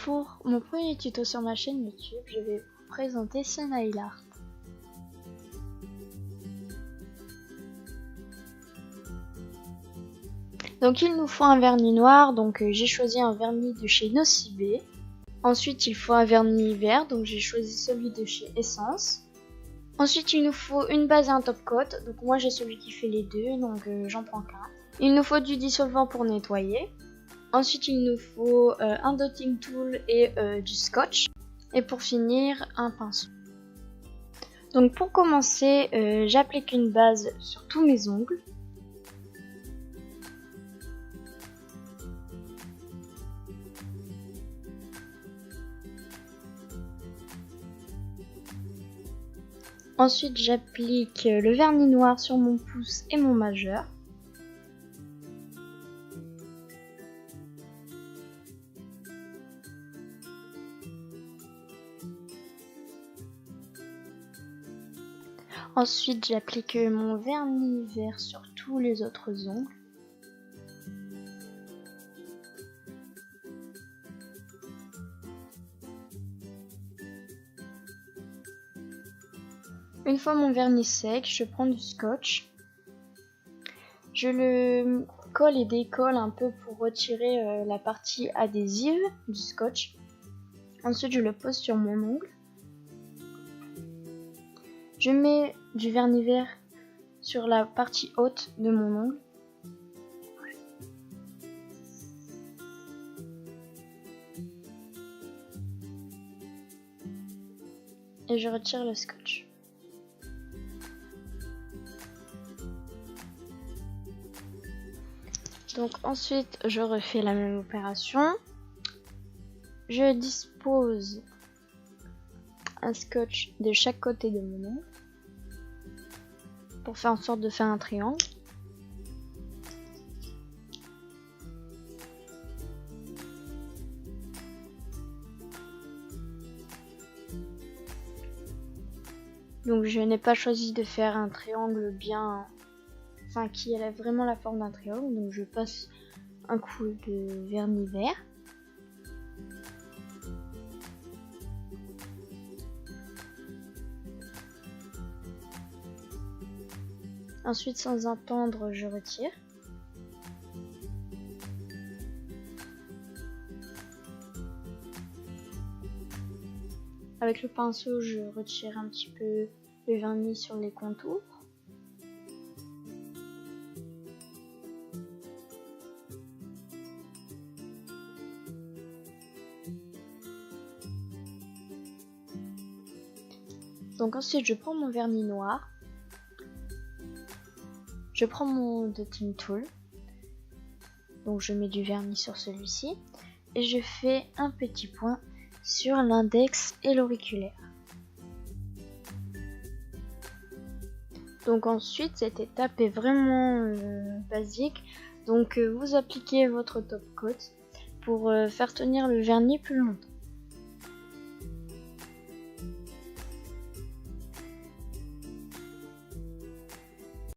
pour mon premier tuto sur ma chaîne YouTube, je vais vous présenter ce nail art. Donc il nous faut un vernis noir, donc j'ai choisi un vernis de chez Nocibé. Ensuite il faut un vernis vert, donc j'ai choisi celui de chez Essence. Ensuite il nous faut une base et un top coat, donc moi j'ai celui qui fait les deux, donc j'en prends qu'un. Il nous faut du dissolvant pour nettoyer. Ensuite il nous faut un dotting tool et du scotch. Et pour finir un pinceau. Donc pour commencer, j'applique une base sur tous mes ongles. Ensuite j'applique le vernis noir sur mon pouce et mon majeur. Ensuite j'applique mon vernis vert sur tous les autres ongles. Une fois mon vernis sec, je prends du scotch. Je le colle et décolle un peu pour retirer la partie adhésive du scotch. Ensuite je le pose sur mon ongle. Je mets du vernis vert sur la partie haute de mon ongle. Et je retire le scotch. Donc ensuite je refais la même opération. Je dispose un scotch de chaque côté de mon ongle pour faire en sorte de faire un triangle. Donc je n'ai pas choisi de faire un triangle bien, qui a vraiment la forme d'un triangle, donc je passe un coup de vernis vert. Ensuite, sans attendre, je retire. Avec le pinceau, je retire un petit peu le vernis sur les contours. Donc ensuite, je prends mon vernis noir. Je prends mon dotting tool, donc je mets du vernis sur celui-ci et je fais un petit point sur l'index et l'auriculaire. Donc ensuite cette étape est vraiment basique, donc vous appliquez votre top coat pour faire tenir le vernis plus longtemps.